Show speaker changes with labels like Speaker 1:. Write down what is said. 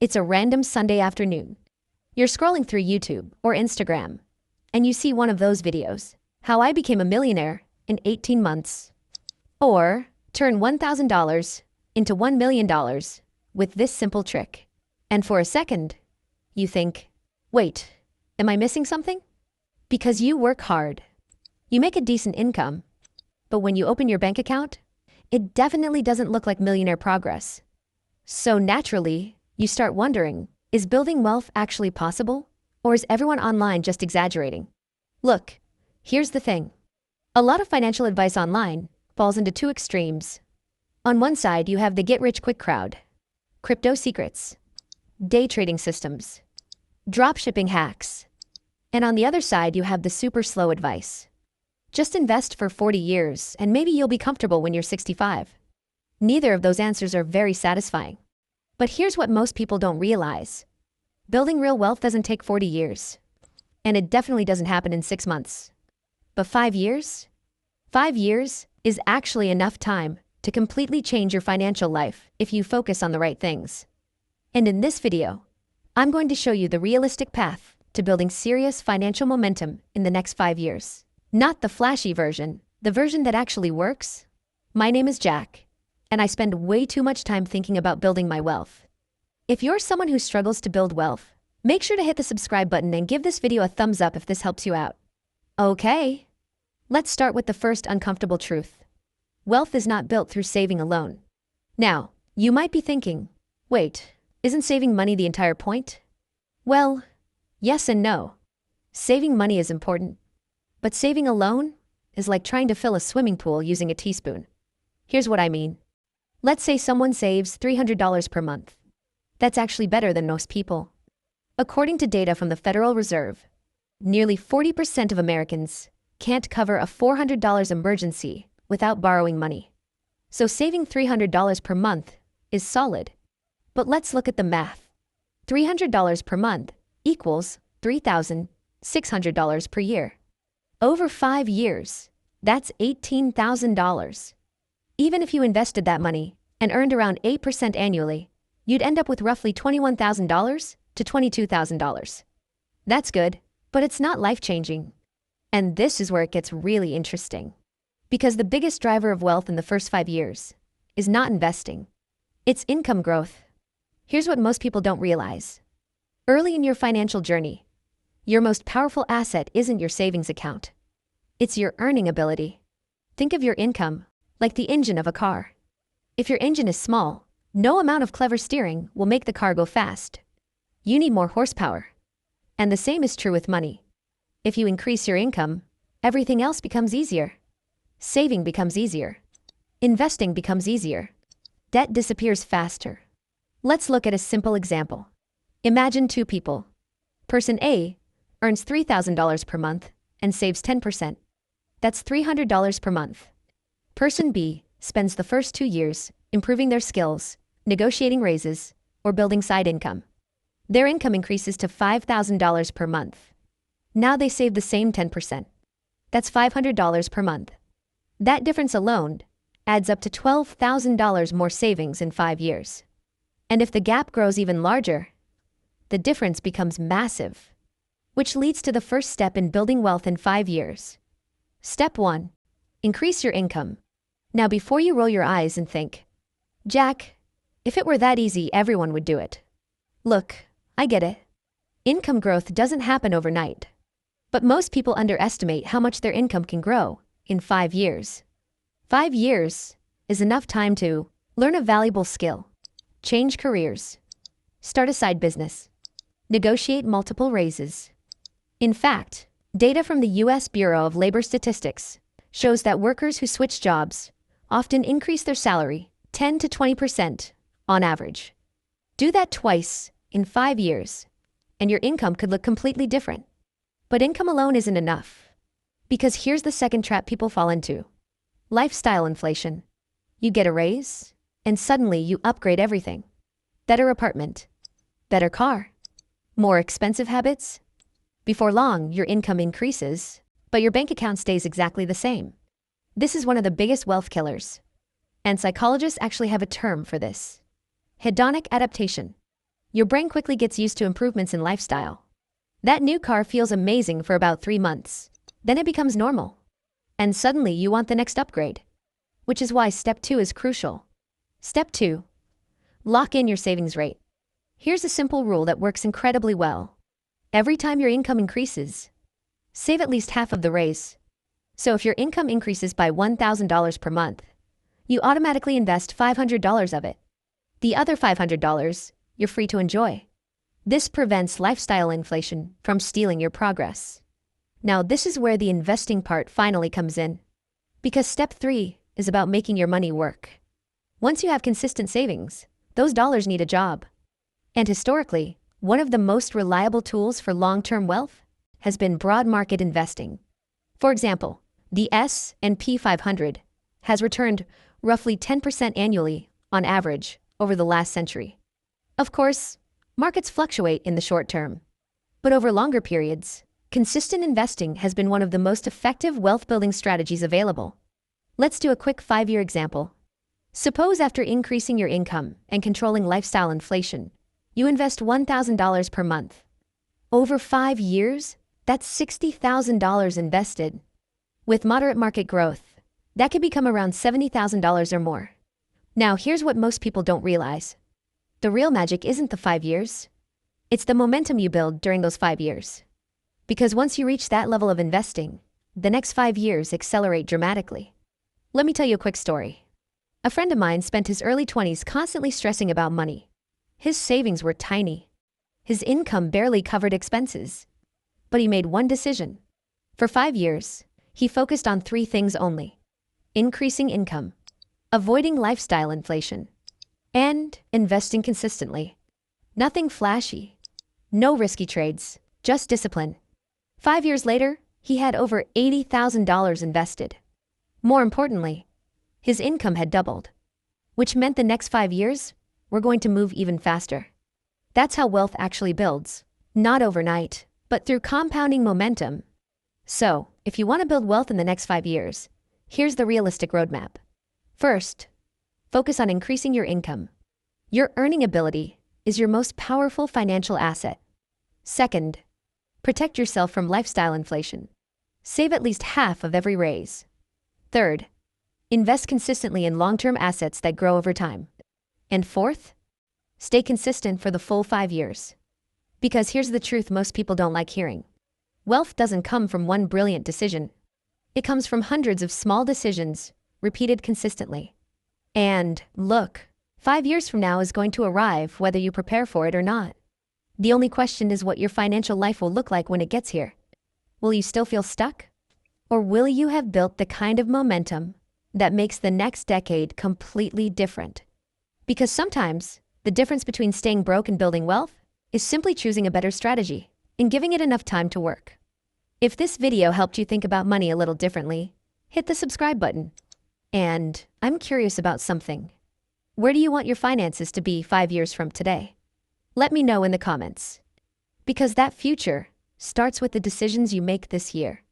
Speaker 1: It's a random Sunday afternoon. You're scrolling through YouTube or Instagram, and you see one of those videos. How I became a millionaire in 18 months. Or turn $1,000 into $1 million with this simple trick. And for a second, you think, wait, am I missing something? Because you work hard. You make a decent income. But when you open your bank account, it definitely doesn't look like millionaire progress. So naturally, you start wondering, is building wealth actually possible? Or is everyone online just exaggerating? Look, here's the thing. A lot of financial advice online falls into two extremes. On one side, you have the get-rich-quick crowd, crypto secrets, day trading systems, dropshipping hacks. And on the other side, you have the super slow advice. Just invest for 40 years and maybe you'll be comfortable when you're 65. Neither of those answers are very satisfying. But here's what most people don't realize. Building real wealth doesn't take 40 years. And it definitely doesn't happen in 6 months. But 5 years? 5 years is actually enough time to completely change your financial life if you focus on the right things. And in this video, I'm going to show you the realistic path to building serious financial momentum in the next 5 years. Not the flashy version, the version that actually works. My name is Jack, and I spend way too much time thinking about building my wealth. If you're someone who struggles to build wealth, make sure to hit the subscribe button and give this video a thumbs up if this helps you out. Okay, let's start with the first uncomfortable truth. Wealth is not built through saving alone. Now, you might be thinking, wait, isn't saving money the entire point? Well, yes and no. Saving money is important, but saving alone is like trying to fill a swimming pool using a teaspoon. Here's what I mean. Let's say someone saves $300 per month. That's actually better than most people. According to data from the Federal Reserve, nearly 40% of Americans can't cover a $400 emergency without borrowing money. So saving $300 per month is solid. But let's look at the math. $300 per month equals $3,600 per year. Over 5 years, that's $18,000. Even if you invested that money and earned around 8% annually, you'd end up with roughly $21,000 to $22,000. That's good, but it's not life-changing. And this is where it gets really interesting. Because the biggest driver of wealth in the first 5 years is not investing. It's income growth. Here's what most people don't realize. Early in your financial journey, your most powerful asset isn't your savings account. It's your earning ability. Think of your income like the engine of a car. If your engine is small, no amount of clever steering will make the car go fast. You need more horsepower. And the same is true with money. If you increase your income, everything else becomes easier. Saving becomes easier. Investing becomes easier. Debt disappears faster. Let's look at a simple example. Imagine 2 people. Person A earns $3,000 per month and saves 10%. That's $300 per month. Person B spends the first 2 years improving their skills, negotiating raises, or building side income. Their income increases to $5,000 per month. Now they save the same 10%. That's $500 per month. That difference alone adds up to $12,000 more savings in 5 years. And if the gap grows even larger, the difference becomes massive. Which leads to the first step in building wealth in 5 years. Step 1. Increase your income. Now before you roll your eyes and think, Jack, if it were that easy, everyone would do it. Look, I get it. Income growth doesn't happen overnight. But most people underestimate how much their income can grow in 5 years. 5 years is enough time to learn a valuable skill, change careers, start a side business, negotiate multiple raises. In fact, data from the U.S. Bureau of Labor Statistics shows that workers who switch jobs often increase their salary 10 to 20% on average. Do that twice in 5 years, and your income could look completely different. But income alone isn't enough. Because here's the second trap people fall into. Lifestyle inflation. You get a raise, and suddenly you upgrade everything. Better apartment, better car, more expensive habits. Before long, your income increases, but your bank account stays exactly the same. This is one of the biggest wealth killers. And psychologists actually have a term for this. Hedonic adaptation. Your brain quickly gets used to improvements in lifestyle. That new car feels amazing for about 3 months. Then it becomes normal. And suddenly you want the next upgrade. Which is why step 2 is crucial. Step 2. Lock in your savings rate. Here's a simple rule that works incredibly well. Every time your income increases, save at least half of the raise. So if your income increases by $1,000 per month, you automatically invest $500 of it. The other $500, you're free to enjoy. This prevents lifestyle inflation from stealing your progress. Now this is where the investing part finally comes in. Because step 3 is about making your money work. Once you have consistent savings, those dollars need a job. And historically, one of the most reliable tools for long-term wealth has been broad market investing. For example, the S&P 500 has returned roughly 10% annually on average over the last century. Of course, markets fluctuate in the short term, but over longer periods, consistent investing has been one of the most effective wealth-building strategies available. Let's do a quick 5-year example. Suppose after increasing your income and controlling lifestyle inflation, you invest $1,000 per month. Over 5 years, that's $60,000 invested. With moderate market growth, that could become around $70,000 or more. Now here's what most people don't realize. The real magic isn't the 5 years. It's the momentum you build during those 5 years. Because once you reach that level of investing, the next 5 years accelerate dramatically. Let me tell you a quick story. A friend of mine spent his early 20s constantly stressing about money. His savings were tiny. His income barely covered expenses. But he made one decision. For 5 years, he focused on 3 things only: increasing income, avoiding lifestyle inflation, and investing consistently. Nothing flashy. No risky trades, just discipline. 5 years later, he had over $80,000 invested. More importantly, his income had doubled, which meant the next 5 years were going to move even faster. That's how wealth actually builds, not overnight, but through compounding momentum. So, if you want to build wealth in the next 5 years, here's the realistic roadmap. First, focus on increasing your income. Your earning ability is your most powerful financial asset. Second, protect yourself from lifestyle inflation. Save at least half of every raise. Third, invest consistently in long-term assets that grow over time. And fourth, stay consistent for the full 5 years. Because here's the truth most people don't like hearing. Wealth doesn't come from one brilliant decision. It comes from hundreds of small decisions, repeated consistently. And, look, 5 years from now is going to arrive whether you prepare for it or not. The only question is what your financial life will look like when it gets here. Will you still feel stuck? Or will you have built the kind of momentum that makes the next decade completely different? Because sometimes, the difference between staying broke and building wealth is simply choosing a better strategy and giving it enough time to work. If this video helped you think about money a little differently, hit the subscribe button. And I'm curious about something. Where do you want your finances to be 5 years from today? Let me know in the comments. Because that future starts with the decisions you make this year.